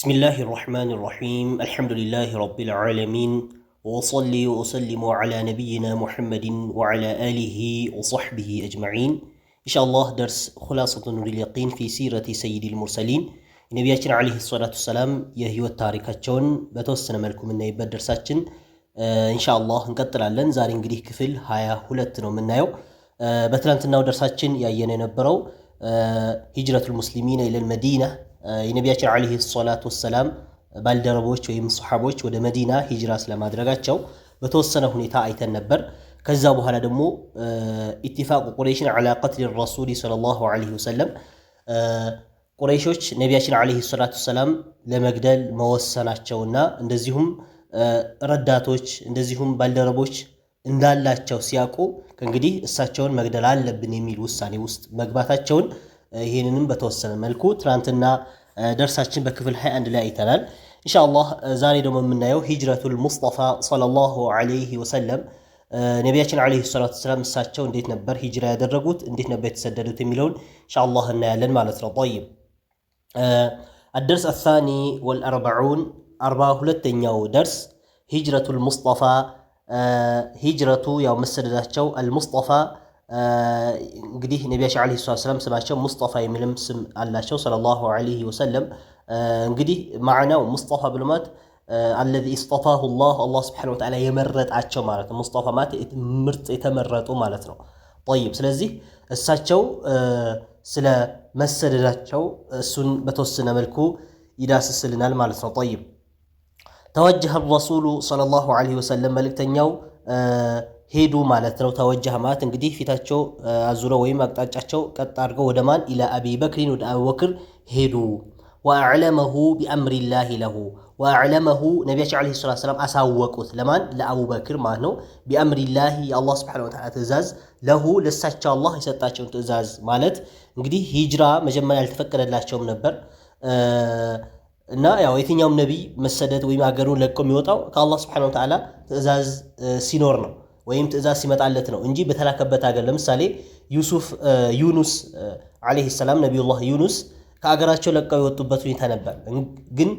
بسم الله الرحمن الرحيم الحمد لله رب العالمين وأصلي وأسلم على نبينا محمد وعلى آله وصحبه أجمعين إن شاء الله درس خلاصة نور اليقين في سيرة سيد المرسلين نبياتنا عليه الصلاة والسلام يهيو التاريخاتشون بتوسنا ملكم من نيبات درساتشن إن شاء الله نقدر على زارين قريه كفل هايا هلتنا من نايو بتلانتنا ودرساتشن يأينا نبرو هجرة المسلمين إلى المدينة የነቢያችን አለይሂ ሰላቱ ወሰላም ባልደረቦች ወይም ሱሐቦች ወደ መዲና ሂጅራ ስለማድረጋቸው በተወሰነ ሁኔታ አይተን ነበር። ከዛ በኋላ ደግሞ ኢትፋቅ ቁረይሽን على قتل الرسول صلى الله عليه وسلم ቁረይሾች ነቢያችን አለይሂ ሰላቱ ወሰላም ለመግደል መወሰናቸውና እንደዚሁም ረዳቶች እንደዚሁም ባልደረቦች እንዳላቸው ሲያውቁ ከእንግዲህ እሳቸውን መግደል አለብን የሚል ውሳኔ ውስጥ መግባታቸውን ይሄንንም በተወሰነ መልኩ ትናንትና ደርሳችን በክፍል 21 ላይ አይተናል። ኢንሻአላህ ዛሬ ደግሞ የምናየው ሂጅረቱል ሙስጠፋ ሰለላሁ ዐለይሂ ወሰለም ነቢያችን ዐለይሂ ሰላቱ ወሰላም እሳቸው እንዴት ነበር ሂጅራ ያደረጉት እንዴት ነበር የተሰደዱት የሚለውን ኢንሻአላህ እናያለን ማለት ነው። طيب الدرس الثاني والأربعون 42ኛው ደርስ ሂጅረቱል ሙስጠፋ ሂጅረቱ ያው መሰደዳቸው አልሙስጠፋ እንግዲህ ነቢያችን አለይሂ ሰላም ስማቸው ሙስጠፋ የሚልም ስም አላቸው ሰለላሁ ዐለይሂ ወሰለም። እንግዲህ ማዕናው ሙስጠፋ ብሎ ማለት الذي اصطفاه الله سبحانه وتعالى የመረጣቸው ማለት ነው። ሙስጠፋ ማለት ምርጥ የተመረጡ ማለት ነው። طيب ስለዚህ እሳቸው ስለ መሰደዳቸው እሱን በተወሰነ መልኩ ይዳስስልናል ማለት ነው። طيب توجه الرسول صلى الله عليه وسلم መልእክተኛው ሄዱ ማለት ነው። ተወጀህ ማለት እንግዲህ ፊታቸው አዙረው ወይም አቅጣጫቸው ቀጥ አድርገው ወደ ማን ኢላ አቢ በክሪን ወደ አቡበክር ሄዱ። ወአዕለመሁ ቢአምሪላሂ ለሁ ወአዕለመሁ ነቢያችን አለይሂ ሰላቱ ወሰላም አሳወቁት ለማን ለአቡበክር ማለት ነው። ቢአምሪላሂ የአላህ ሱብሓነሁ ወተዓላ ትእዛዝ ለሁ ለሳቸው አላህ የሰጣቸውን ትእዛዝ ማለት እንግዲህ ሂጅራ መጀመሪያ ያልተፈቀደላቸውም ነበር እና ያው የትኛውም ነቢይ መሰደድ ወይም አገሩን ለቆ የሚወጣው ከአላህ ሱብሓነሁ ወተዓላ ትእዛዝ ሲኖር ነው ወይም ትእዛዝ ሲመጣለት ነው እንጂ በተላከበት ሀገር ለምሳሌ ዩኑስ አለይሂ ሰላም ነብዩላህ ዩኑስ ከሀገራቸው ለቀው የወጡበት ሁኔታ ነበር። ግን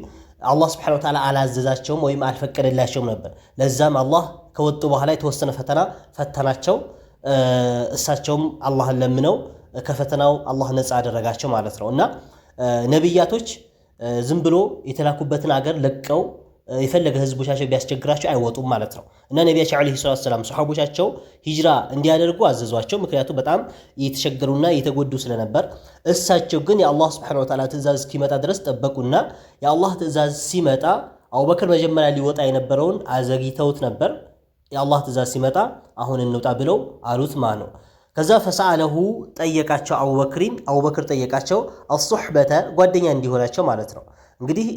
አላህ Subhanahu Wa Ta'ala አላዘዛቸውም ወይም አልፈቀደላቸውም ነበር። ለዛም አላህ ከወጡ በኋላ የተወሰነ ፈተና ፈተናቸው። እሳቸውም አላህን ለምነው ከፈተናው አላህ ነፃ አደረጋቸው ማለት ነው። እና ነብያቶች ዝም ብሎ የተላኩበትን ሀገር ለቀው የፈለገ ህዝቦቻቸው ቢያስቸግራቸው አይወጡም ማለት ነው። እና ነቢያችን አለይሂ ሰላቱ ወሰላም ሱሐቦቻቸው ሂጅራ እንዲያደርጉ አዘዟቸው። ምክንያቱም በጣም እየተቸገሩና እየተጎዱ ስለነበር እሳቸው ግን የአላህ Subhanahu Wa Ta'ala ትእዛዝ እስኪመጣ ድረስ ጠበቁና የአላህ ትእዛዝ ሲመጣ አቡበክር መጀመሪያ ሊወጣ የነበረውን አዘግይተውት ነበር። የአላህ ትእዛዝ ሲመጣ አሁን እንውጣ ብለው አሉት ማለት ነው። ከዛ ፈሰአለሁ ጠየቃቸው አቡበክር ጠየቃቸው አሱህበተ ጓደኛ እንዲሆናቸው ማለት ነው። እንግዲህ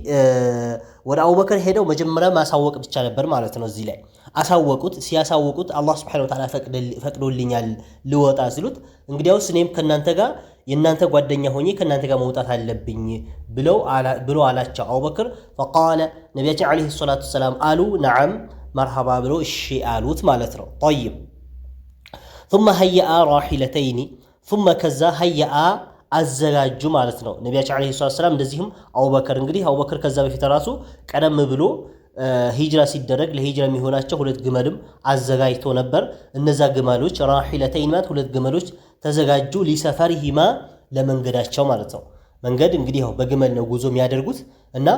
ወደ አቡበክር ሄደው መጀመሪያ ማሳወቅ ብቻ ነበር ማለት ነው። እዚህ ላይ አሳወቁት። ሲያሳወቁት አላህ Subhanahu Wa Ta'ala ፈቅዶልኛል ልወጣ ሲሉት እንግዲያውስ እኔም ከናንተ ጋር የናንተ ጓደኛ ሆኜ ከናንተ ጋር መውጣት አለብኝ ብሎ አላቸው አቡበክር። فقال ነቢያችን አለይሂ ሰላቱ ወሰላም አሉ ነዓም መርሐባ ብሎ እሺ አሉት ማለት ነው። طيب ثم هيأ راحلتين ثم ከዛ هيأ አዘጋጁ ማለት ነው ነቢያችን አለይሂ ሰላቱ ወሰላም። እንደዚህም አቡበክር እንግዲህ አቡበክር ከዛ በፊት ራሱ ቀደም ብሎ ሂጅራ ሲደረግ ለሂጅራ የሚሆናቸው ሁለት ግመልም አዘጋጅቶ ነበር። እነዛ ግመሎች ራሂለተይን ማለት ሁለት ግመሎች ተዘጋጁ ሊሰፈሪሂማ ለመንገዳቸው ማለት ነው። መንገድ እንግዲህ ያው በግመል ነው ጉዞ የሚያደርጉት እና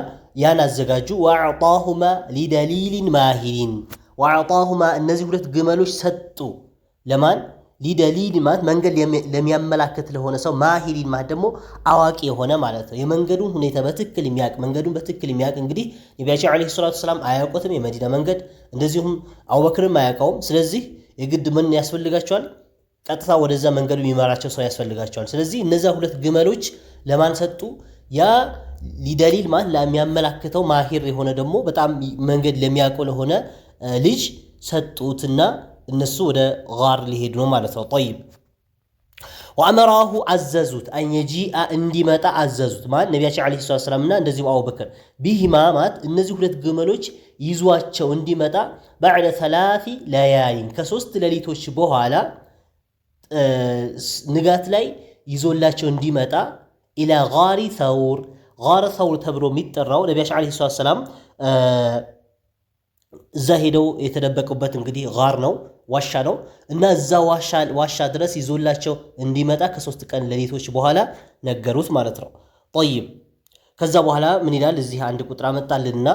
ያን አዘጋጁ። ወአዕጣሁማ ሊደሊልን ማሂሪን ወአዕጣሁማ እነዚህ ሁለት ግመሎች ሰጡ ለማን ሊደሊል ማለት መንገድ ለሚያመላክት ለሆነ ሰው ማሂሪን ማለት ደግሞ አዋቂ የሆነ ማለት ነው። የመንገዱን ሁኔታ በትክክል የሚያውቅ መንገዱን በትክክል የሚያውቅ እንግዲህ ነቢያችን አለይሂ ሰላቱ ወሰላም አያውቁትም የመዲና መንገድ፣ እንደዚሁም አቡበክርም አያውቀውም። ስለዚህ የግድ ምን ያስፈልጋቸዋል? ቀጥታ ወደዛ መንገዱ የሚመራቸው ሰው ያስፈልጋቸዋል። ስለዚህ እነዛ ሁለት ግመሎች ለማን ሰጡ? ያ ሊደሊል ማለት ለሚያመላክተው ማሂር የሆነ ደግሞ በጣም መንገድ ለሚያውቀው ለሆነ ልጅ ሰጡትና እነሱ ወደ ጋር ሊሄዱ ነው ማለት ነው። طيب ወአመራሁ አዘዙት አንየጂአ እንዲመጣ አዘዙት ማለት ነቢያችን አለይሂ ሰላቱ ወሰላምና እንደዚሁ አቡበክር ቢሂማ ማለት እነዚህ ሁለት ግመሎች ይዟቸው እንዲመጣ بعد 3 ለያሊን ከ3 ሌሊቶች በኋላ ንጋት ላይ ይዞላቸው እንዲመጣ ኢላ ጋሪ ተውር ጋር ሰውር ተብሎ የሚጠራው ነቢያችን ዓለይሂ ሰላም እዛ ሄደው የተደበቁበት እንግዲህ ጋር ነው ዋሻ ነው እና እዛ ዋሻ ድረስ ይዞላቸው እንዲመጣ ከ3 ቀን ሌሊቶች በኋላ ነገሩት ማለት ነው። ጠይብ ከዛ በኋላ ምን ይላል እዚህ አንድ ቁጥር አመጣልና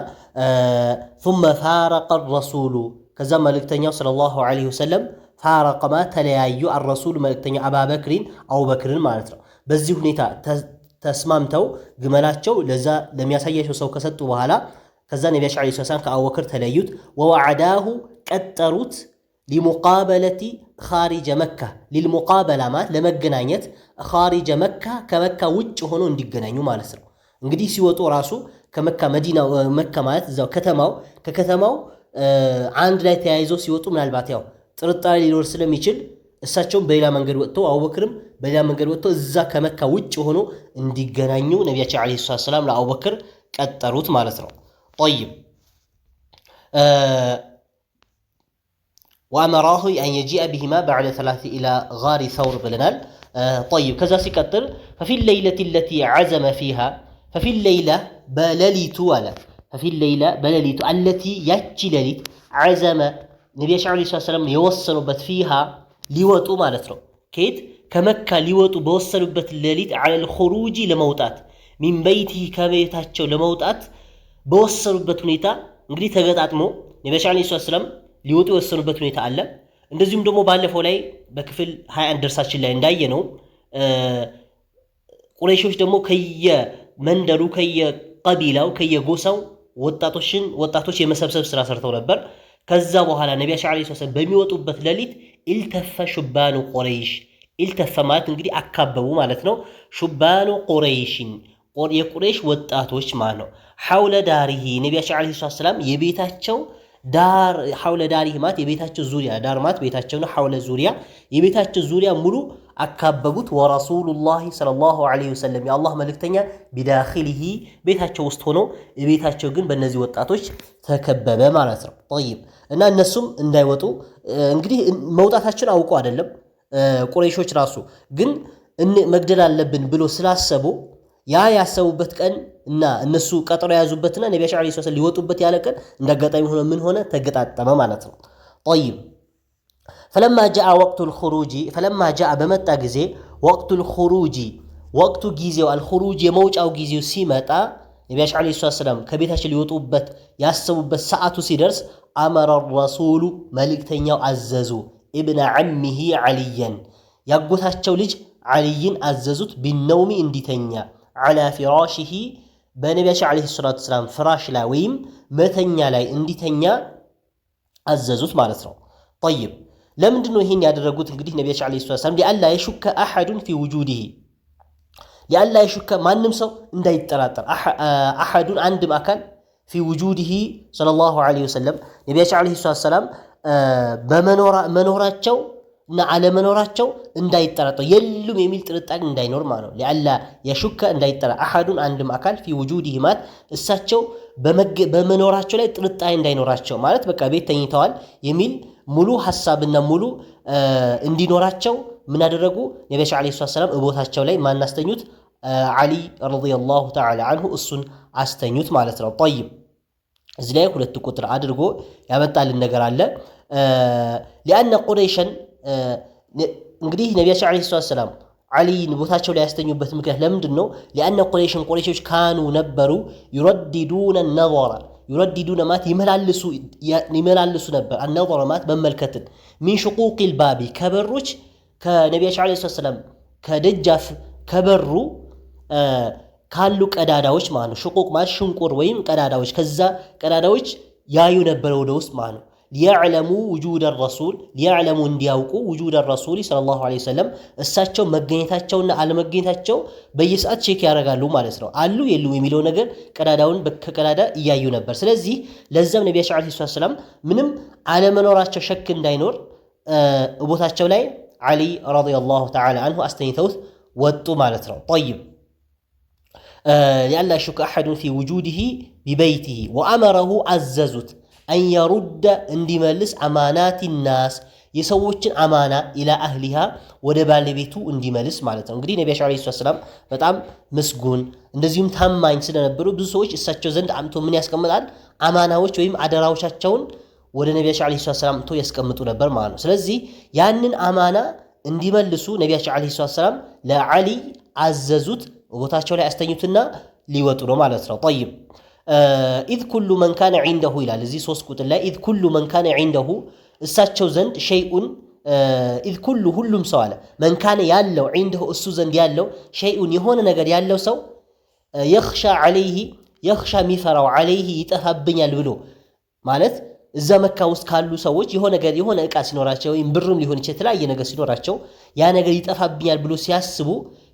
ثم فارق الرسول ከዛ መልእክተኛው ሰለላሁ ዐለይሂ ወሰለም فارق ما ተለያዩ الرسول መልእክተኛው አቡበክርን ማለት ነው። በዚህ ሁኔታ ተስማምተው ግመላቸው ለዛ ለሚያሳያቸው ሰው ከሰጡ በኋላ ከዛ ነቢያችን ዓለይሂ ሰላም ከአቡበክር ተለዩት። ወወዐዳሁ ቀጠሩት ሊሙቃበለቲ ኻሪጀ መካ ሊልሙቃበላ ማለት ለመገናኘት ኻሪጀ መካ ከመካ ውጭ ሆኖ እንዲገናኙ ማለት ነው። እንግዲህ ሲወጡ ራሱ ከመካ መዲና መካ ማለት እዛው ከከተማው አንድ ላይ ተያይዘው ሲወጡ ምናልባት ያው ጥርጣሬ ሊኖር ስለሚችል እሳቸውም በሌላ መንገድ ወጥተው አቡበክርም በሌላ መንገድ ወጥተው እዛ ከመካ ውጭ ሆኖ እንዲገናኙ ነቢያችን ዓለይሂ ሰላም ለአቡበክር ቀጠሩት ማለት ነው። ጠይብ ወአመራሁ አን የጂአ ቢሂማ በዕደ 3 ኢላ ጋሪ ሰውር ብለናል። ጠይብ ከዛ ሲቀጥል ፈፊ ሌይለቲ ለቲ ዐዘመ ፊሃ ፈፊ ሌይላ በሌሊቱ አለ ፈፊ ሌይላ በሌሊቱ አለቲ ያቺ ሌሊት ዐዘመ ነቢያችን ዓለይሂ ሰላም የወሰኑበት ፊሃ ሊወጡ ማለት ነው። ከየት ከመካ ሊወጡ በወሰኑበት ሌሊት ዐለል ኹሩጂ ለመውጣት ሚን በይቲሂ ከቤታቸው ለመውጣት በወሰኑበት ሁኔታ እንግዲህ ተገጣጥሞ ነቢያችን ዓለይሂ ሰላም ሊወጡ የወሰኑበት ሁኔታ አለ። እንደዚሁም ደግሞ ባለፈው ላይ በክፍል 21 ደርሳችን ላይ እንዳየነው ቁረይሾች ደግሞ ከየመንደሩ ከየቀቢላው ከየጎሳው ወጣቶች የመሰብሰብ ስራ ሰርተው ነበር። ከዛ በኋላ ነቢያችን ዓለይሂ ሰላም በሚወጡበት ሌሊት ኢልተፈ ሹባኑ ቁረይሽ ኢልተፈ ማለት እንግዲህ አካበቡ ማለት ነው። ሹባኑ ቁረይሽን የቁረይሽ ወጣቶች ማለት ነው። ሐውለ ዳሪሂ ነቢያችን ዓለይሂ ሰላም የቤታቸው ዳር ሐውለ ዳሪሂ ማለት የቤታቸው ዙሪያ ዳር ማለት ቤታቸው ነው። ሐውለ ዙሪያ የቤታቸው ዙሪያ ሙሉ አካበቡት። ወረሱሉላሂ ሰለላሁ ዐለይሂ ወሰለም የአላህ መልእክተኛ ቢዳኺሊሂ ቤታቸው ውስጥ ሆነው ቤታቸው ግን በእነዚህ ወጣቶች ተከበበ ማለት ነው። ጠይብ እና እነሱም እንዳይወጡ እንግዲህ መውጣታቸውን አውቆ አይደለም ቁረይሾች ራሱ ግን መግደል አለብን ብሎ ስላሰቡ ያ ያሰቡበት ቀን እና እነሱ ቀጠሮ የያዙበትና ነቢያችን ዓለይሂ ሰላም ሊወጡበት ያለ ቀን እንዳጋጣሚ ሆነ ምን ሆነ ተገጣጠመ ማለት ነው። ጠይብ ፈለማ ጃአ ወቅቱል ኹሩጂ ፈለማ ጃአ በመጣ ጊዜ ወቅቱል ኹሩጂ ወቅቱ ጊዜው አልኹሩጅ የመውጫው ጊዜው ሲመጣ ነቢያችን ዓለይሂ ሰላም ከቤታቸው ሊወጡበት ያሰቡበት ሰዓቱ ሲደርስ አመረ ረሱሉ መልእክተኛው አዘዙ ኢብነ ዐሚሂ ዐሊየን ያጎታቸው ልጅ ዐሊይን አዘዙት ቢነውሚ እንዲተኛ ዐላ ፊራሽሂ በነቢያችን ዓለይሂ ሰላቱ ወሰላም ፍራሽ ላይ ወይም መተኛ ላይ እንዲተኛ አዘዙት ማለት ነው። ጠይብ ለምንድን ነው ይሄን ያደረጉት? እንግዲህ ነቢያችን ዓለይሂ ሰላቱ ወሰላም ሊአላ የሹከ አሐዱን ፊ ውጁዲሂ ሊአላ የሹከ ማንም ሰው እንዳይጠራጠር አሐዱን አንድም አካል ፊ ውጁዲሂ ሰለላሁ ዐለይሂ ወሰለም ነቢያችን ዓለይሂ ሰላቱ ወሰላም በመኖራቸው እና አለመኖራቸው እንዳይጠራጠር የሉም የሚል ጥርጣሬ እንዳይኖር ማለት ነው። ሊአላ የሹከ እንዳይጠራ አሐዱን አንድም አካል ፊ ውጁዲሂ ማለት እሳቸው በመኖራቸው ላይ ጥርጣሬ እንዳይኖራቸው ማለት በቃ ቤት ተኝተዋል የሚል ሙሉ ሐሳብና ሙሉ እንዲኖራቸው ምን አደረጉ? ነቢያችን ዓለይሂ ሰላም እቦታቸው ላይ ማን አስተኙት? ዓሊ ረዲየላሁ ተዓላ አንሁ እሱን አስተኙት ማለት ነው። ጠይብ እዚህ ላይ 2 ቁጥር አድርጎ ያመጣልን ነገር አለ። ሊአነ ቁረይሸን እንግዲህ ነቢያችን ዓለይሂ ሰላም ዓሊን ቦታቸው ላይ ያስተኙበት ምክንያት ለምንድን ነው? ሊአነ ቁረይሾች ካኑ ነበሩ ዩረዲዱነ ነዘራ ዩረዲዱነ ማለት ይመላልሱ ነበር። አነዘረ ማለት መመልከትን ሚን ሽቁቂል ባቢ ከበሮች ከነቢያችን ዓለይሂ ሰላም ከደጃፍ ከበሩ ካሉ ቀዳዳዎች ማለት ነው። ሽቁቅ ማለት ሽንቁር ወይም ቀዳዳዎች ከዛ ቀዳዳዎች ያዩ ነበር ወደ ውስጥ ማለት ነው። ሊያዕለሙ ውጁደ ረሱል ሊያዕለሙ እንዲያውቁ ውጁደ ረሱል ሰለላሁ ዐለይሂ ወሰለም እሳቸው መገኘታቸውና አለመገኘታቸው በየሰዓት ቼክ ያደርጋሉ ማለት ነው። አሉ የሉም የሚለው ነገር ቀዳዳውን ከቀዳዳ እያዩ ነበር። ስለዚህ ለዛም ነቢያችን ዓለይሂ ሰላም ምንም አለመኖራቸው ሸክ እንዳይኖር ቦታቸው ላይ ዓሊ ረዲየላሁ ተዓላ አንሁ አስተኝተውት ወጡ ማለት ነው። ጠይብ ሊአላ የሹከ አሐዱን ፊ ውጁዲሂ ቢበይቲሂ ወአመረሁ አዘዙት አንየሩደ እንዲመልስ አማናቲ ናስ የሰዎችን አማና ኢላ አህሊሃ ወደ ባለቤቱ እንዲመልስ ማለት ነው። እንግዲህ ነቢያችን ዓለይሂ ሰላም በጣም ምስጉን እንደዚሁም ታማኝ ስለነበሩ ብዙ ሰዎች እሳቸው ዘንድ አምቶ ምን ያስቀምጣል? አማናዎች ወይም አደራዎቻቸውን ወደ ነቢያችን ዓለይሂ ሰላም አምቶ ያስቀምጡ ነበር ማለት ነው። ስለዚህ ያንን አማና እንዲመልሱ ነቢያችን ዓለይሂ ሰላም ለዓሊ አዘዙት። ቦታቸው ላይ አስተኙትና ሊወጡ ነው ማለት ነው። ጠይብ ኢዝ ኩሉ መን ካነ ዒንደሁ ይላል እዚህ 3 ቁጥር ላይ ኢዝ ኩሉ መን ካነ ዒንደሁ እሳቸው ዘንድ ሸይኡን ኢዝ ኩሉ ሁሉም ሰው አለ መን ካነ ያለው ዒንደሁ እሱ ዘንድ ያለው ሸይኡን የሆነ ነገር ያለው ሰው የኽሻ ዐለይሂ የኽሻ ሚፈራው ዐለይሂ ይጠፋብኛል ብሎ ማለት እዛ መካ ውስጥ ካሉ ሰዎች የሆነ ዕቃ ሲኖራቸው ወይም ብርም ሊሆን ይችላል የተለያየ ነገር ሲኖራቸው ያ ነገር ይጠፋብኛል ብሎ ሲያስቡ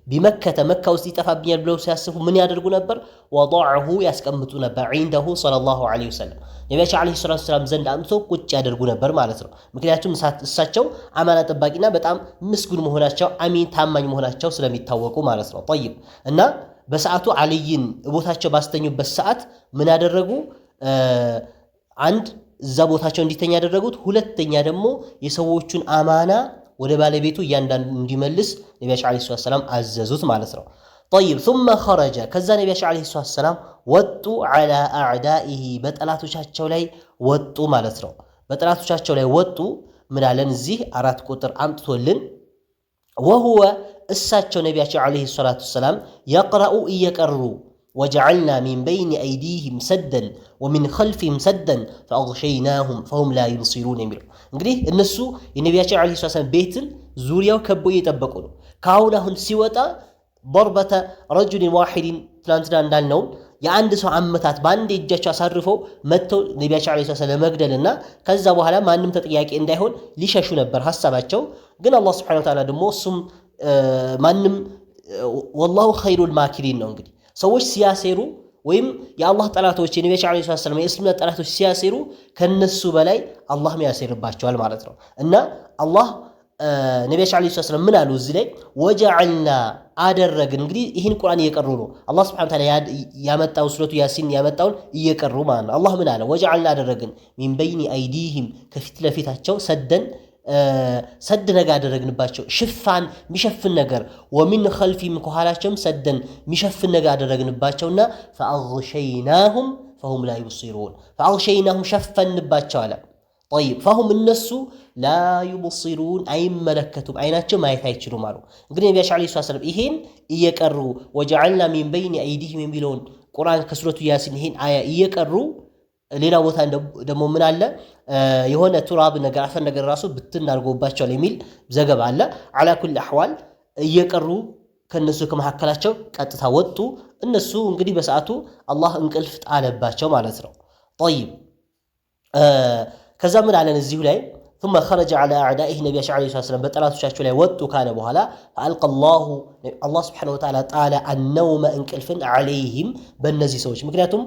ቢመከተ መካ ውስጥ ይጠፋብኛል ብለው ሲያስቡ ምን ያደርጉ ነበር? ወضعه ያስቀምጡ ነበር ዒንደሁ ሰለላሁ ዐለይሂ ወሰለም ነቢያችን ዓለይሂ ሰላም ዘንድ አምጥቶ ቁጭ ያደርጉ ነበር ማለት ነው። ምክንያቱም እሳቸው አማና ጠባቂና በጣም ምስጉን መሆናቸው አሚን ታማኝ መሆናቸው ስለሚታወቁ ማለት ነው። ጠይብ እና በሰዓቱ አልይን ቦታቸው ባስተኙበት ሰዓት ምን ያደረጉ? አንድ እዛ ቦታቸው እንዲተኛ ያደረጉት፣ ሁለተኛ ደግሞ የሰዎቹን አማና ወደ ባለቤቱ እያንዳንዱ እንዲመልስ ነቢያችን ዓለይሂ ሰላም አዘዙት ማለት ነው። ጠይብ ثم خرج ከዛ ነቢያችን ዓለይሂ ሰላም ወጡ على أعدائه በጠላቶቻቸው ላይ ወጡ ማለት ነው። በጠላቶቻቸው ላይ ወጡ ምን አለን? እዚህ 4 ቁጥር አምጥቶልን وهو እሳቸው ነቢያችን ዓለይሂ ሰላም يقرأ እየቀሩ ወጀዐልና ሚን በይኒ አይዲህም ሰደን ወሚን ኸልፊህም ሰደን ፈአግሸይናሁም ፈሁም ላ ዩብሲሩን የሚለው እንግዲህ እነሱ የነቢያችን ዓለይሂ ሰላም ቤትን ዙሪያው ከቦ እየጠበቁ ነው። አሁን ሲወጣ ضربة رجل واحد ትናንትና እንዳልነው የአንድ ሰው አመታት በአንድ እጃቸው አሳርፈው መጥተው ነቢያችን ዓለይሂ ሰላም ለመግደልና ከዛ በኋላ ማንም ተጠያቂ እንዳይሆን ሊሸሹ ነበር ሐሳባቸው። ግን አላህ ሱብሓነሁ ወተዓላ ደግሞ እሱም ማንም ወላሁ ኸይሩል ማኪሪን ነው። እንግዲህ ሰዎች ሲያሴሩ ወይም የአላህ ጠላቶች የነቢያችን ዓለይሂ ሰላም የእስልምና ጠላቶች ሲያሴሩ ከነሱ በላይ አላህም ያሴርባቸዋል ማለት ነው። እና አላህ ነቢያችን ዓለይሂ ሰላም ምን አሉ እዚህ ላይ? ወጀዐልና አደረግን። እንግዲህ ይህን ቁርአን እየቀሩ ነው አላህ ሱብሓነሁ ወተዓላ ያመጣው ሱረቱ ያሲን ያመጣውን እየቀሩ ማለት ነው። አላህ ምን አለ? ወጀዐልና አደረግን ሚን በይኒ አይዲህም ከፊት ለፊታቸው ሰደን ሰድ ነገር አደረግንባቸው ሽፋን የሚሸፍን ነገር ወሚን ኸልፊህም ከኋላቸውም ሰደን የሚሸፍን ነገር አደረግንባቸውና ፈአግሸይናሁም ፈሁም ላ ዩብሲሩን ፈአግሸይናሁም ሸፈንባቸው አለ። ጠይብ ፈሁም እነሱ ላ ዩብሲሩን አይመለከቱም አይናቸው ማየት አይችሉም አሉ። እንግዲህ ነቢያችን ዓለይሂ ሰላም ይሄን እየቀሩ ወጀዐልና ሚን በይኒ አይዲህም የሚለውን ቁርአን ከሱረቱ ያሲን ይሄን አያ እየቀሩ ሌላ ቦታ ደግሞ ምን አለ? የሆነ ቱራብ ነገር አፈር ነገር ራሱ ብትን አድርጎባቸዋል የሚል ዘገባ አለ። አላ ኩል አህዋል እየቀሩ ከነሱ ከመካከላቸው ቀጥታ ወጡ። እነሱ እንግዲህ በሰዓቱ አላህ እንቅልፍ ጣለባቸው ማለት ነው። ጠይብ ከዛ ምን አለን እዚሁ ላይ ثم خرج على أعدائه ነቢያችን ዓለይሂ ሰላም በጠላቶቻቸው ላይ ወጡ ካለ በኋላ فألقى الله سبحانه وتعالى ጣለ النوم እንቅልፍን عليهم በእነዚህ ሰዎች ምክንያቱም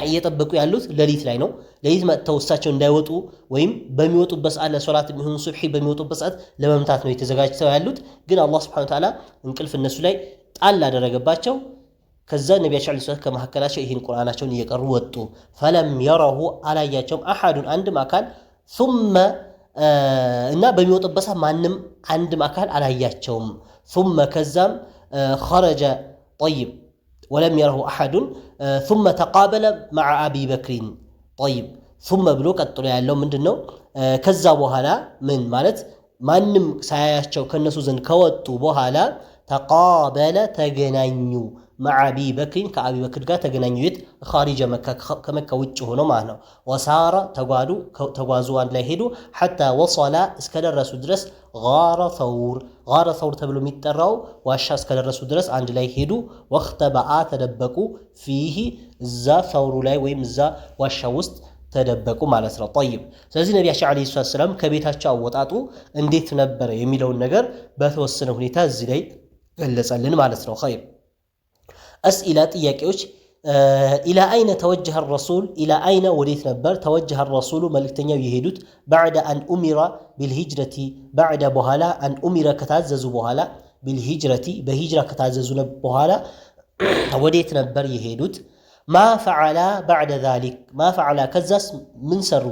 እየጠበቁ ያሉት ሌሊት ላይ ነው። ሌሊት መጥተው እሳቸው እንዳይወጡ ወይም በሚወጡበት ሰዓት ለሶላት የሚሆኑ ሱብሒ በሚወጡበት ሰዓት ለመምታት ነው የተዘጋጅተው ያሉት። ግን አላህ Subhanahu Wa Ta'ala እንቅልፍ እነሱ ላይ ጣል አደረገባቸው። ከዛ ነቢያችን ዓለይሂ ሰላም ከመካከላቸው ይህን ቁርአናቸውን እየቀሩ ወጡ። ፈለም የረሁ አላያቸውም አሐዱን አንድም አካል ثم እና በሚወጡበት ሰዓት ማንም አንድም አካል አላያቸውም። ثم ከዛም خرج طيب ولم يره أحد ثم تقابل مع أبي بكر طيب ثم ብሎ ቀጥሎ ያለው ምንድነው? ከዛ በኋላ ምን ማለት ማንም ሳያያቸው ከነሱ ዘንድ ከወጡ በኋላ ተቃበለ ተገናኙ مع أبي بكر ከአቢ በክር ጋር ተገናኙ። የት? ኻሪጀ መካ ከመካ ውጭ ሆኖ ማለት ነው። ወሳራ ተጓዙ አንድ ላይ ሄዱ حتى وصل እስከደረሱ ድረስ ጋረ ተውር ተብሎ የሚጠራው ዋሻ እስከደረሱ ድረስ አንድ ላይ ሄዱ። ወختبአ ተደበቁ ፊህ እዛ ተውሩ ላይ ወይም እዛ ዋሻ ውስጥ ተደበቁ ማለት ነው። ጠይብ ስለዚህ ነቢያችን ዓለይሂ ሰላም ከቤታቸው አወጣጡ እንዴት ነበር የሚለውን ነገር በተወሰነ ሁኔታ እዚህ ላይ ገለጸልን ማለት ነው። ኸይር أسئلة ጥያቄዎች إلى أين توجه الرسول إلى أين ወዴት ነበር توجه الرسول መልእክተኛው የሄዱት بعد أن أمر بالهجرة بعد በኋላ أن أمر ከታዘዙ በኋላ بالهجرة በሂጅራ ከታዘዙ በኋላ ወዴት ነበር የሄዱት ما فعل بعد ذلك ما فعل ከዛስ ምን ሰሩ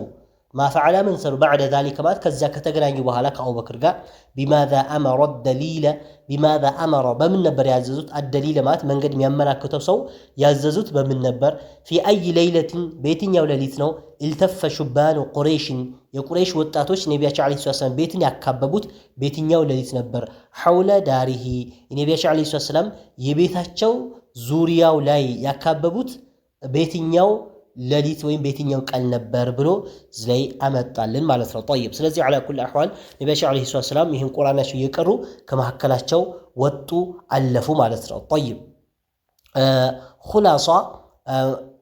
ما فعل من سر بعد ذلك ما كذا كتغناني بحالا كأبو بكر غا بماذا أمر الدليل بماذا أمر بمن نبر يعززوت الدليل مات من قد ميملاكتو سو يعززوت بمن نبر في أي ليلة بيتين يولاليت نو التف شبان قريش የቁረይሽ ወጣቶች ነብያችን አለይሂ ሰላም ቤትን ያካበቡት ቤትኛው ሌሊት ነበር حول داره ነብያችን አለይሂ ሰላም የቤታቸው ዙሪያው ላይ ያካበቡት ቤትኛው ሌሊት ወይም ቤትኛው ቀን ነበር ብሎ ዝላይ አመጣልን ማለት ነው طيب ስለዚህ على كل احوال ነብያችን አለይሂ ሰላም ይህን ቁርአናቸው እየቀሩ ከመሐከላቸው ወጡ አለፉ ማለት ነው طيب خلاصه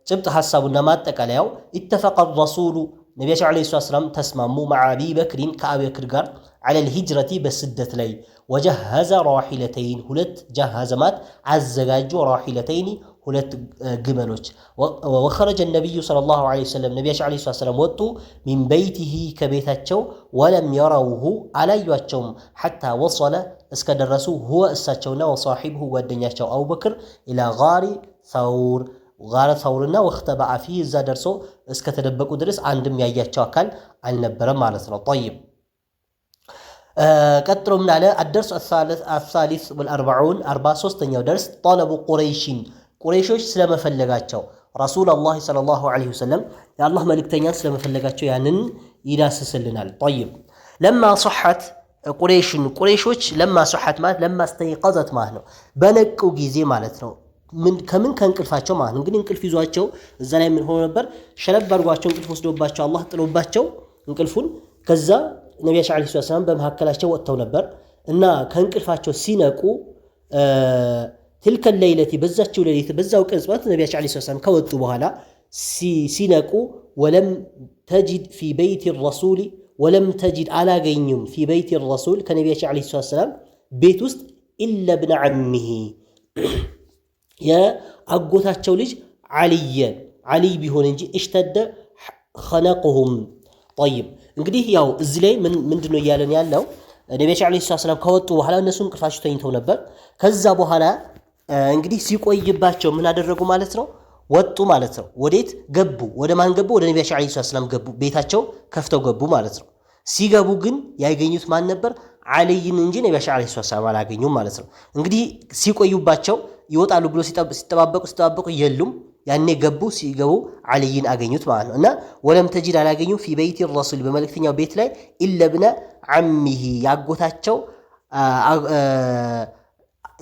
ጭብጥ ሐሳቡና ማጠቃለያው اتفق الرسول ነብያችን አለይሂ ሰላም ተስማሙ مع ابي بكر ከአቢ በክር ጋር على الهجرة بسدة لي وجهز راحلتين ሁለት جهازمات አዘጋጁ راحلتين ሁለት ግመሎች وخرج النبي صلى الله عليه وسلم ነብያችን አለይሂ ሰላም ወጡ من بيته ከቤታቸው ولم يروه አላዩአቸውም حتى وصل እስከደረሱ هو እሳቸውና وصاحبه ጓደኛቸው አቡ በክር الى غار ثور غار ثورنا واختبأ فيه እዛ ደርሶ እስከተደበቁ ድረስ አንድም ያያቸው አካል አልነበረም ማለት ነው طيب ቀጥሎ ምን አለ الدرس الثالث والأربعون 43ኛው درس طلب ቁረይሾች ስለመፈለጋቸው ረሱላህ ሰለላሁ ዐለይሂ ወሰለም የአላህ መልእክተኛን ስለመፈለጋቸው ያንን ይዳስስልናል طيب لما صحت ቁረይሾች لما صحت ማለት لما استيقظت ማለት ነው በነቁ ጊዜ ማለት ነው ከምን ከእንቅልፋቸው ማለት ነው እንግዲህ እንቅልፍ ይዟቸው እዛ ላይ ምን ሆኖ ነበር ሸለብ አድርጓቸው እንቅልፍ ወስዶባቸው አላህ ጥሎባቸው እንቅልፉን ከዛ ነብያችን አለይሂ ሰላም በመሐከላቸው ወጥተው ነበር እና ከእንቅልፋቸው ሲነቁ تلك الليلة بزاتشو ليلة بزاو كنزبات النبي عليه الصلاة والسلام كوتو بهالا سينكو ولم تجد في بيت الرسول ولم تجد على غينيوم في بيت الرسول كنبي عليه الصلاة والسلام بيت وسط إلا ابن عمه يا أقوتاتشو ليج علي بيهون انجي اشتد خنقهم طيب እንግዲህ ያው እዚህ ላይ ምንድነው እያለን ያለው ነብያችን አለይሂ ሰላም ከወጡ በኋላ እነሱም ቅርፋቸው ተኝተው ነበር ከዛ በኋላ እንግዲህ ሲቆይባቸው ምን አደረጉ ማለት ነው ወጡ ማለት ነው ወዴት ገቡ ወደ ማን ገቡ ወደ ነብያችን አለይሂ ሰላም ገቡ ቤታቸው ከፍተው ገቡ ማለት ነው ሲገቡ ግን ያገኙት ማን ነበር አልይን እንጂ ነብያችን አለይሂ ሰላም አላገኙም ማለት ነው እንግዲህ ሲቆዩባቸው ይወጣሉ ብሎ ሲጠባበቁ የሉም ያኔ ገቡ ሲገቡ አልይን አገኙት ማለት ነው እና ወለም ተጂድ አላገኙ في بيت الرسول በመልእክተኛው ቤት ላይ الا ابن عمه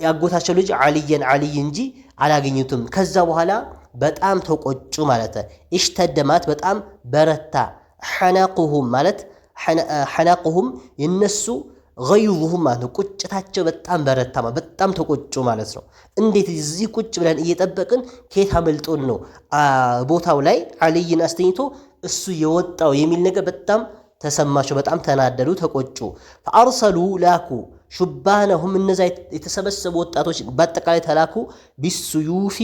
ያጎታቸው ልጅ አልይ እንጂ አላገኙትም ከዛ በኋላ በጣም ተቆጩ ማለት እሽተደማት በጣም በረታ حنقهم ማለት حنقهم የነሱ غيظهم ማለት ቁጭታቸው በጣም በረታ በጣም ተቆጩ ማለት ነው እንዴት እዚህ ቁጭ ብለን እየጠበቅን ከየት አመልጦን ነው ቦታው ላይ አልይን አስተኝቶ እሱ የወጣው የሚል ነገር በጣም ተሰማቸው በጣም ተናደዱ ተቆጩ فارسلوا لاكو شبانهم እነዛ የተሰበሰቡ ወጣቶች በአጠቃላይ ተላኩ بالسيوف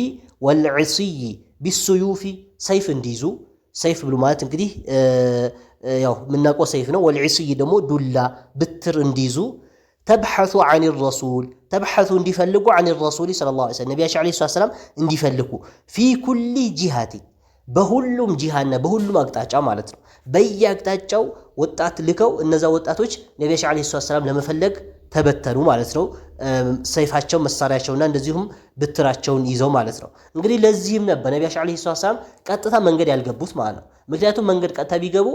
والعصي بالسيوف ሰይፍ እንዲይዙ ሰይፍ ብሎ ማለት እንግዲህ ያው ምናቆ ሰይፍ ነው والعصي ደግሞ ዱላ ብትር እንዲይዙ تبحث عن الرسول تبحث እንዲፈልጉ عن الرسول صلى الله عليه وسلم ነብያችን አለይሂ ሰላም እንዲፈልጉ في كل جهات በሁሉም ጂሃና በሁሉም አቅጣጫ ማለት ነው በየአቅጣጫው ወጣት ልከው እነዛ ወጣቶች ነብያችን አለይሂ ሰላም ለመፈለግ ተበተኑ ማለት ነው ሰይፋቸው መሳሪያቸውና እንደዚሁም ብትራቸውን ይዘው ማለት ነው እንግዲህ ለዚህም ነበር ነብያችን አለይሂ ሰላም ቀጥታ መንገድ ያልገቡት ማለት ነው ምክንያቱም መንገድ ቀጥታ ቢገቡ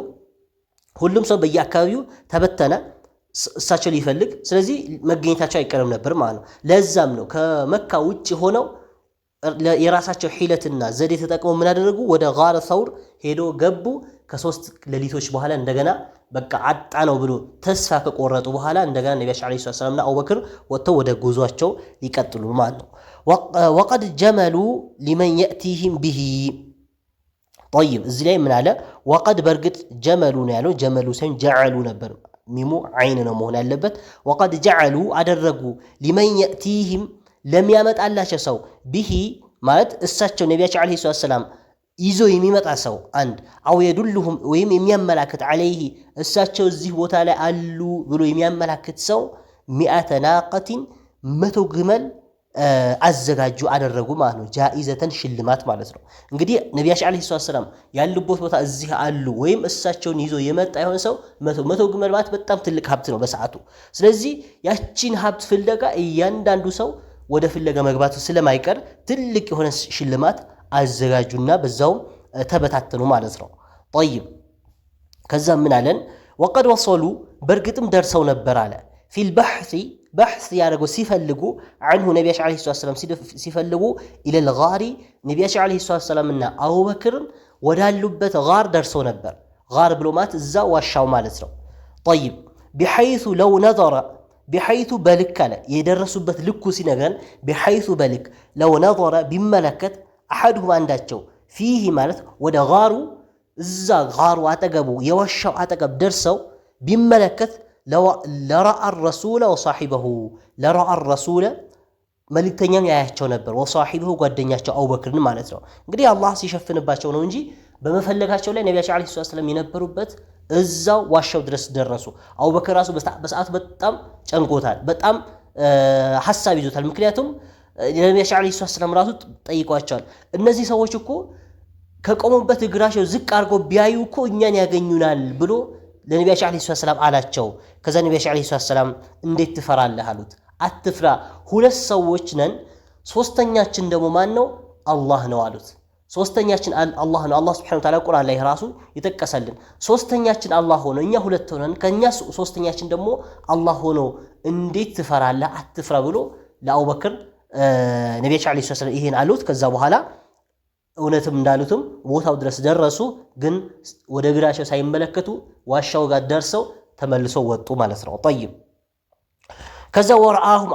ሁሉም ሰው በየአካባቢው ተበተነ እሳቸው ሊፈልግ ስለዚህ መገኘታቸው አይቀርም ነበር ማለት ነው ለዛም ነው ከመካ ውጪ ሆነው የራሳቸው ሒለትና ዘዴ ተጠቅመው ምን አደረጉ ወደ ጋር ثور ሄዶ ገቡ ከሶስት ሌሊቶች በኋላ እንደገና በቃ አጣ ነው ብሎ ተስፋ ከቆረጡ በኋላ እንደገና ነብያችን አለይሂ ሰላምና አቡበክር ወጥተው ወደ ጉዟቸው ሊቀጥሉ ማለት ነው وقد جملوا لمن ياتيهم به طيب እዚህ ላይ ምን አለ وقد برغت جملوا ነው ያለው ጀመሉ ሳይሆን ጀዓሉ ነበር ሚሙ አይን ነው መሆን ያለበት وقد جعلوا አደረጉ لمن ياتيهم ለሚያመጣላቸው ሰው ቢሂ ማለት እሳቸው ነብያችን አለይሂ ሰላም ይዞ የሚመጣ ሰው አንድ አው የዱልሁም ወይም የሚያመላክት አለይሂ እሳቸው እዚህ ቦታ ላይ አሉ ብሎ የሚያመላክት ሰው 100 ናቀቲን 100 ግመል አዘጋጁ አደረጉ ማለት ነው። ጃኢዘተን ሽልማት ማለት ነው። እንግዲህ ነቢያችን አለይሂ ሰላም ያሉበት ቦታ እዚህ አሉ ወይም እሳቸውን ይዞ የመጣ የሆነ ሰው መቶ ግመል ማለት በጣም ትልቅ ሀብት ነው በሰዓቱ። ስለዚህ ያቺን ሀብት ፍለጋ እያንዳንዱ ሰው ወደ ፍለጋ መግባቱ ስለማይቀር ትልቅ የሆነ ሽልማት አዘጋጁና በዛው ተበታተኑ ማለት ነው። ጠይብ ከዛ ምን አለን? ወቀድ ወሰሉ በእርግጥም ደርሰው ነበር አለ ፊል በሕስ ያደረገው ሲፈልጉ አንሁ ነቢያችን ዓለይሂ ሰላም ሲፈልጉ ኢለል ጋሪ ነቢያችን ዓለይሂ ሰላምና አቡበክርን ወዳሉበት ጋር ደርሰው ነበር። ጋር ብሎ ማለት እዛ ዋሻው ማለት ነው። ጠይብ ቢሐይሱ ለው ነዘረ ቢሐይሱ በልክ አለ የደረሱበት ልኩ ሲነገረን ቢሐይሱ በልክ ለው ነዘረ ቢመለከት አሐዱሁም አንዳቸው ፊህ ማለት ወደ ጋሩ እዛ ጋሩ አጠገቡ የዋሻው አጠገብ ደርሰው ቢመለከት ለረአ ረሱለ ወሳሒበሁ ለረአ ረሱለ መልእክተኛም ያያቸው ነበር። ወሳሒበሁ ጓደኛቸው አቡበክርን ማለት ነው። እንግዲህ አላህ ሲሸፍንባቸው ነው እንጂ በመፈለጋቸው ላይ ነቢያችን ዓለይሂ ሰላም የነበሩበት እዛው ዋሻው ድረስ ደረሱ። አቡበክር ራሱ በሰዓቱ በጣም ጨንቆታል፣ በጣም ሐሳብ ይዞታል። ምክንያቱም ነቢያችን ዓለይሂ ሰላም ራሱ ጠይቋቸዋል። እነዚህ ሰዎች እኮ ከቆሙበት እግራቸው ዝቅ አድርገው ቢያዩ እኮ እኛን ያገኙናል ብሎ ለነቢያችን ዓለይሂ ሰላም አላቸው። ከዛ ነቢያችን ዓለይሂ ሰላም እንዴት ትፈራለህ አሉት። አትፍራ፣ ሁለት ሰዎች ነን፣ ሶስተኛችን ደግሞ ማን ነው? አላህ ነው አሉት። ሶስተኛችን አላህ ነው። አላህ ሱብሓነሁ ወተዓላ ቁርአን ላይ ራሱ የጠቀሰልን ሶስተኛችን አላህ ሆኖ እኛ ሁለት ሆነን ከኛ ሶስተኛችን ደግሞ አላህ ሆኖ እንዴት ትፈራለህ? አትፍራ ብሎ ለአቡበክር ነቢያችን ዓለይሂ ሰላም ይሄን አሉት። ከዛ በኋላ እውነትም እንዳሉትም ቦታው ድረስ ደረሱ። ግን ወደ እግራቸው ሳይመለከቱ ዋሻው ጋር ደርሰው ተመልሰው ወጡ ማለት ነው። ጠይብ ከዛ ወርአሁም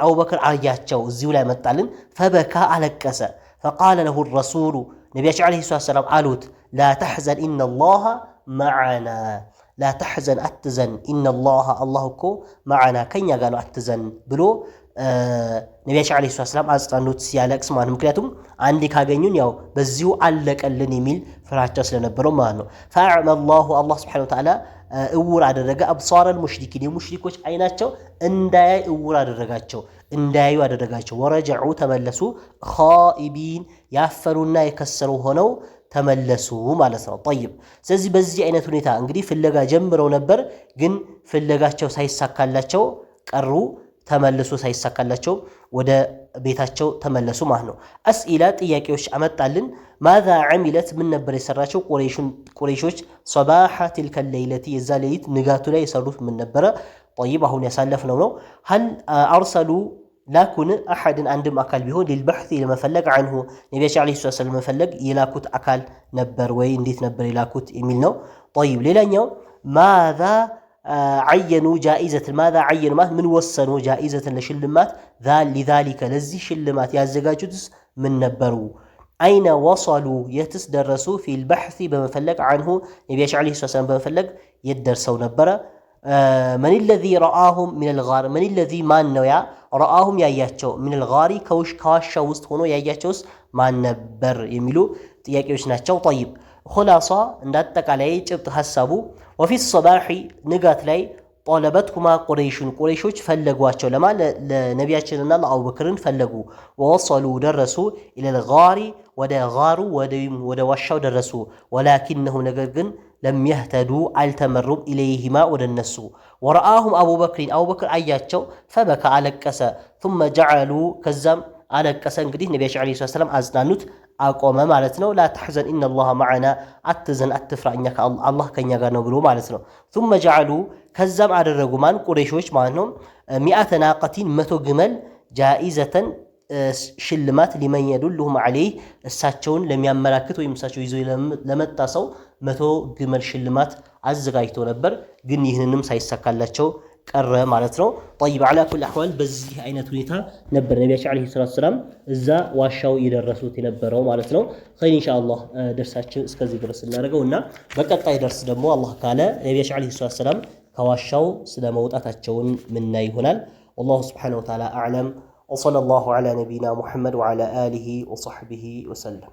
አቡበክር አያቸው። እዚሁ ላይ መጣልን። ፈበካ አለቀሰ። ፈቃለ ለሁ ረሱሉ ነቢያችን ዓለይሂ ሰላም አሉት ላ ተሕዘን ኢነላሃ መዓና ላ ተሕዘን አትዘን ኢነላሃ አላህ እኮ መዓና ከኛ ጋር ነው አትዘን ብሎ ነቢያችን ዓለይሂ ሰላም አጽናኑት ሲያለቅስ ማለት ነው። ምክንያቱም አንዴ ካገኙን ያው በዚሁ አለቀልን የሚል ፍራቻ ስለነበረው ማለት ነው። ፈአዕመ አላሁ አላህ ሱብሓነሁ ወተዓላ እውር አደረገ አብሳረል ሙሽሪኪን የሙሽሪኮች አይናቸው እንዳያይ እውር አደረጋቸው፣ እንዳያዩ አደረጋቸው። ወረጀዑ ተመለሱ ኻኢቢን ያፈሩና የከሰሩ ሆነው ተመለሱ ማለት ነው። ጠይብ ስለዚህ በዚህ አይነት ሁኔታ እንግዲህ ፍለጋ ጀምረው ነበር፣ ግን ፍለጋቸው ሳይሳካላቸው ቀሩ። ተመለሱ ሳይሳካላቸው ወደ ቤታቸው ተመለሱ ማለት ነው። አስኢላ ጥያቄዎች አመጣልን። ማዛ ዓሚለት ምን ነበር የሰራቸው ቁረይሾች ሰባሐ ትልከ ሌይለቲ የዛ ሌሊት ንጋቱ ላይ የሰሩት ምን ነበረ? ጠይብ አሁን ያሳለፍነው ነው። ሀል አርሰሉ ላኩን አሐድን አንድም አካል ቢሆን ሊልበሕቲ ለመፈለግ አንሁ ነቢያችን ዓለይሂ ሰላም ለመፈለግ የላኩት አካል ነበር ወይ እንዴት ነበር የላኩት የሚል ነው። ጠይብ ሌላኛው ማዛ عينوا جائزة ماذا عينوا ما من وصنوا جائزة لشلمات لذلك لذي شلمات يازجاجوتس من نبروا أين وصلوا يتسدرسوا في البحث بمفلق عنه نبيش عليه الصلاة والسلام بمفلق يدرسوا نبرا من الذي رآهم من الغار من الذي ما نويا رآهم ياياتشو من الغار كواشا وسط هونو ياياتشوس ما نبر يميلو تياكيوش ناتشو. طيب خلاصة ندتك عليه جبت حسابو وفي الصباح نقات لي طالبتكما قريشوش فلقواتشو لما لنبياتشنا لأبو بكرن فلقوا ووصلوا درسوا إلى الغار ودا غاروا ودا وشوا درسوا ولكنهم نقرقن لم يهتدوا على التمرب إليهما ودا النسوا ورآهم أبو بكر أياتشو فبكى على الكسا ثم جعلوا كزام على الكسا انقديه نبياتش عليه الصلاة والسلام أزنانوت አቆመ ማለት ነው። ላ ተሕዘን ኢነላሃ መዓና አትዘን አትፍራ እኛ አላህ ከኛ ጋር ነው ብሎ ማለት ነው። ثم جعلوا ከዛም አደረጉ ማን ቁረይሾች ማለት ነው 100 ናቀቲን 100 ግመል ጃኢዘተን ሽልማት ሊመን የዱልሁም ዐለይህ እሳቸውን ለሚያመላክት ወይም እሳቸው ይዞ ለመጣ ሰው 100 ግመል ሽልማት አዘጋጅቶ ነበር። ግን ይህንንም ሳይሳካላቸው ቀረ ማለት ነው። طيب على كل احوال በዚህ አይነት ሁኔታ ነበር ነብያችን አለይሂ ሰላቱ ሰላም እዛ ዋሻው ይደረሱት የነበረው ማለት ነው። ኸይር ኢንሻአላህ ደርሳችን እስከዚህ ድረስ እናደርገውና በቀጣይ ደርስ ደግሞ አላህ ካለ ነብያችን አለይሂ ሰላቱ ሰላም ከዋሻው ስለመውጣታቸውን ምናይ ይሆናል። والله سبحانه وتعالى اعلم وصلى الله على نبينا محمد وعلى اله وصحبه وسلم.